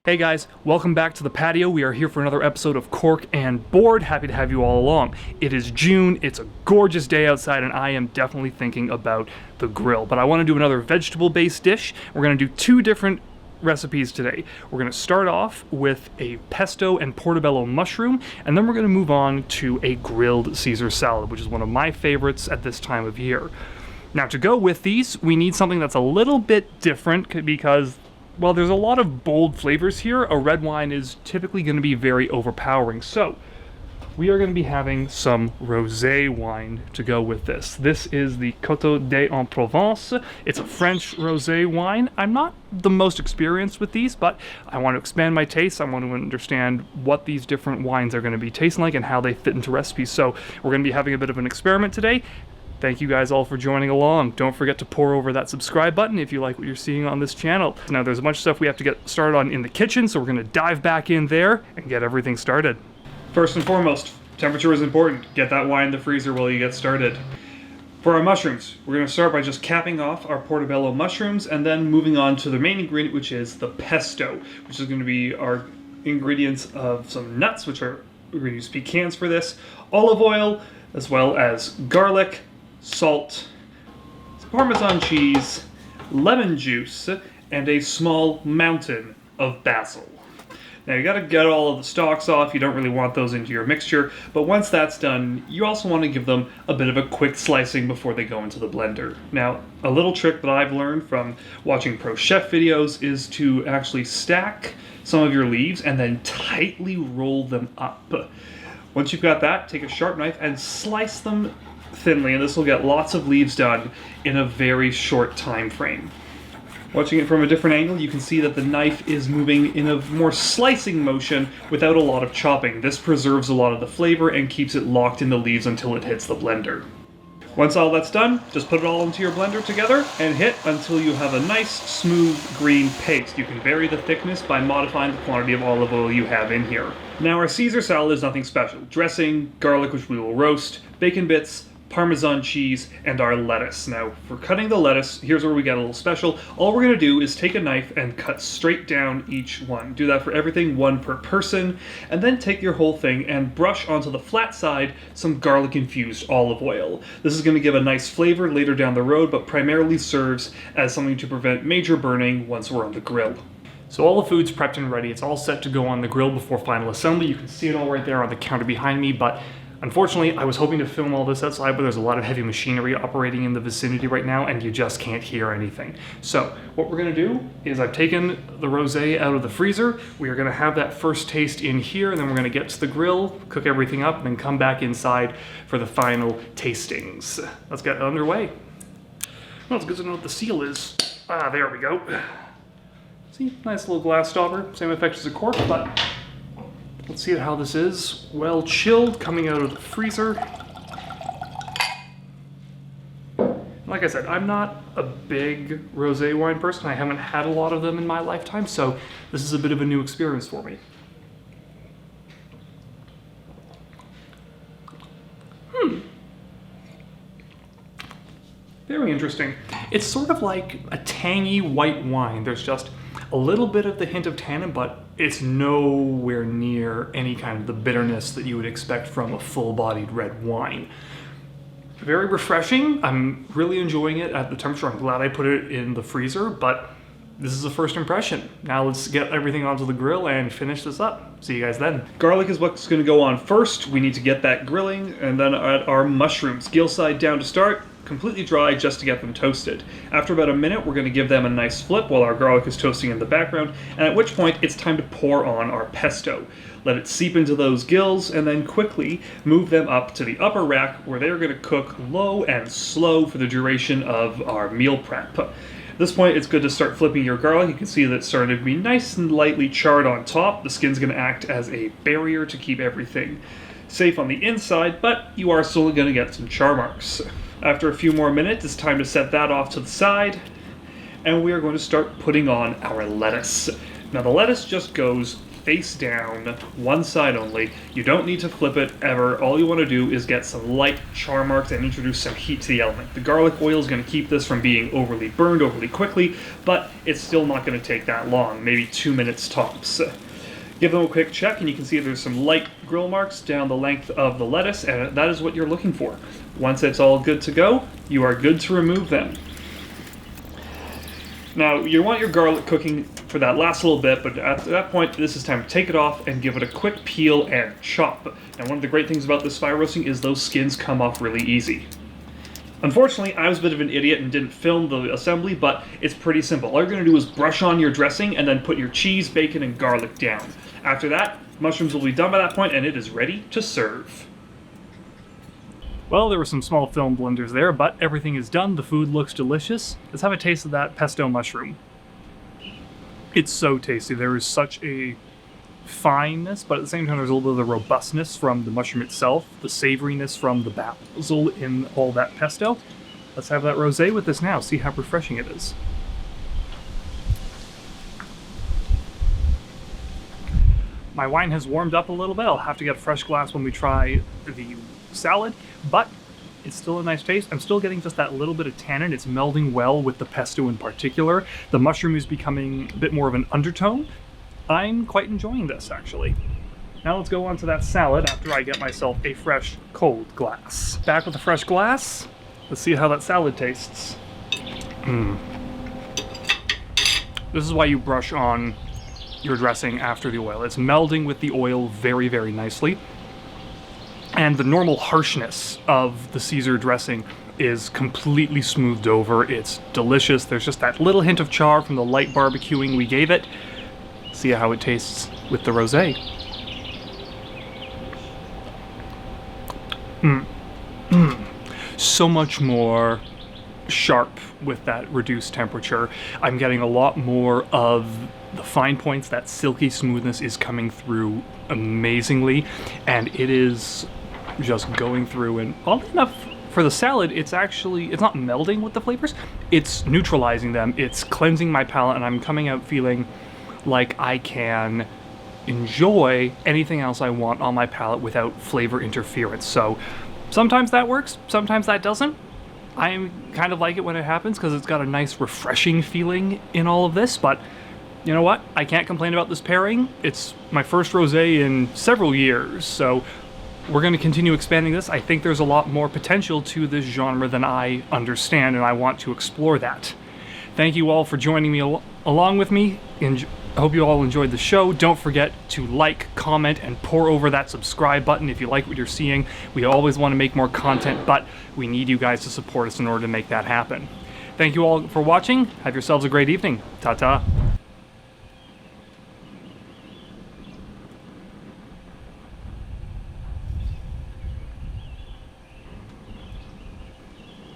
Hey guys, welcome back to the patio. We are here for another episode of Cork and Board. Happy to have you all along. It is June, it's a gorgeous day outside, and I am definitely thinking about the grill. But I want to do another vegetable-based dish. We're going to do two different recipes today. We're going to start off with a pesto and portobello mushroom, and then we're going to move on to a grilled Caesar salad, which is one of my favorites at this time of year. Now, to go with these, we need something that's a little bit different because, well, there's a lot of bold flavors here. A red wine is typically going to be very overpowering. So, we are going to be having some rosé wine to go with this. This is the Coteaux D'Aix en Provence. It's a French rosé wine. I'm not the most experienced with these, but I want to expand my taste. I want to understand what these different wines are going to be tasting like and how they fit into recipes. So, we're going to be having a bit of an experiment today. Thank you guys all for joining along. Don't forget to pour over that subscribe button if you like what you're seeing on this channel. Now, there's a bunch of stuff we have to get started on in the kitchen, so we're going to dive back in there and get everything started. First and foremost, temperature is important. Get that wine in the freezer while you get started. For our mushrooms, we're going to start by just capping off our portobello mushrooms and then moving on to the main ingredient, which is the pesto, which is going to be our ingredients of some nuts, which are, we're going to use pecans for this, olive oil, as well as garlic, salt, Parmesan cheese, lemon juice, and a small mountain of basil. Now you gotta get all of the stalks off. You don't really want those into your mixture, but once that's done, you also want to give them a bit of a quick slicing before they go into the blender. Now, a little trick that I've learned from watching pro chef videos is to actually stack some of your leaves and then tightly roll them up. Once you've got that, take a sharp knife and slice them thinly, and this will get lots of leaves done in a very short time frame. Watching it from a different angle, you can see that the knife is moving in a more slicing motion without a lot of chopping. This preserves a lot of the flavor and keeps it locked in the leaves until it hits the blender. Once all that's done, just put it all into your blender together and hit until you have a nice, smooth, green paste. You can vary the thickness by modifying the quantity of olive oil you have in here. Now, our Caesar salad is nothing special. Dressing, garlic, which we will roast, bacon bits, Parmesan cheese, and our lettuce. Now, for cutting the lettuce, here's where we get a little special. All we're going to do is take a knife and cut straight down each one. Do that for everything, one per person, and then take your whole thing and brush onto the flat side some garlic-infused olive oil. This is going to give a nice flavor later down the road, but primarily serves as something to prevent major burning once we're on the grill. So all the food's prepped and ready. It's all set to go on the grill before final assembly. You can see it all right there on the counter behind me, but unfortunately, I was hoping to film all this outside, but there's a lot of heavy machinery operating in the vicinity right now, and you just can't hear anything. So what we're going to do is I've taken the rosé out of the freezer. We are going to have that first taste in here, and then we're going to get to the grill, cook everything up, and then come back inside for the final tastings. Let's get underway. Well, it's good to know what the seal is. Ah, there we go. See, nice little glass stopper. Same effect as a cork, but let's see how this is. Well chilled, coming out of the freezer. Like I said, I'm not a big rosé wine person. I haven't had a lot of them in my lifetime, so this is a bit of a new experience for me. Very interesting. It's sort of like a tangy white wine. There's just a little bit of the hint of tannin, but it's nowhere near any kind of the bitterness that you would expect from a full-bodied red wine. Very refreshing. I'm really enjoying it at the temperature. I'm glad I put it in the freezer, but this is a first impression. Now let's get everything onto the grill and finish this up. See you guys then. Garlic is what's going to go on first. We need to get that grilling, and then add our mushrooms. Gill side down to start, completely dry just to get them toasted. After about a minute, we're going to give them a nice flip while our garlic is toasting in the background, and at which point it's time to pour on our pesto. Let it seep into those gills, and then quickly move them up to the upper rack where they're going to cook low and slow for the duration of our meal prep. At this point, it's good to start flipping your garlic. You can see that it's starting to be nice and lightly charred on top. The skin's going to act as a barrier to keep everything safe on the inside, but you are still going to get some char marks. After a few more minutes, it's time to set that off to the side, and we are going to start putting on our lettuce. Now, the lettuce just goes face down, one side only. You don't need to flip it ever. All you want to do is get some light char marks and introduce some heat to the element. The garlic oil is going to keep this from being overly burned overly quickly, but it's still not going to take that long, maybe 2 minutes tops. Give them a quick check and you can see there's some light grill marks down the length of the lettuce, and that is what you're looking for. Once it's all good to go, you are good to remove them. Now, you want your garlic cooking for that last little bit, but at that point, this is time to take it off and give it a quick peel and chop. Now, one of the great things about this fire roasting is those skins come off really easy. Unfortunately, I was a bit of an idiot and didn't film the assembly, but it's pretty simple. All you're going to do is brush on your dressing and then put your cheese, bacon, and garlic down. After that, mushrooms will be done by that point and it is ready to serve. Well, there were some small film blunders there, but everything is done. The food looks delicious. Let's have a taste of that pesto mushroom. It's so tasty. There is such a fineness, but at the same time there's a little bit of the robustness from the mushroom itself, the savoriness from the basil in all that pesto. Let's have that rosé with this now, see how refreshing it is. My wine has warmed up a little bit. I'll have to get a fresh glass when we try the salad, but it's still a nice taste. I'm still getting just that little bit of tannin. It's melding well with the pesto in particular. The mushroom is becoming a bit more of an undertone. I'm quite enjoying this, actually. Now let's go on to that salad after I get myself a fresh, cold glass. Back with a fresh glass. Let's see how that salad tastes. This is why you brush on your dressing after the oil. It's melding with the oil very, very nicely. And the normal harshness of the Caesar dressing is completely smoothed over. It's delicious. There's just that little hint of char from the light barbecuing we gave it. See how it tastes with the rosé. So much more sharp with that reduced temperature. I'm getting a lot more of the fine points. That silky smoothness is coming through amazingly, and it is just going through, and oddly enough for the salad, it's not melding with the flavors, it's neutralizing them, it's cleansing my palate, and I'm coming out feeling like I can enjoy anything else I want on my palate without flavor interference. So sometimes that works, sometimes that doesn't. I kind of like it when it happens because it's got a nice refreshing feeling in all of this, but you know what? I can't complain about this pairing. It's my first rosé in several years, so we're going to continue expanding this. I think there's a lot more potential to this genre than I understand, and I want to explore that. Thank you all for joining me along with me. I hope you all enjoyed the show. Don't forget to like, comment, and pour over that subscribe button if you like what you're seeing. We always want to make more content, but we need you guys to support us in order to make that happen. Thank you all for watching. Have yourselves a great evening. Ta-ta.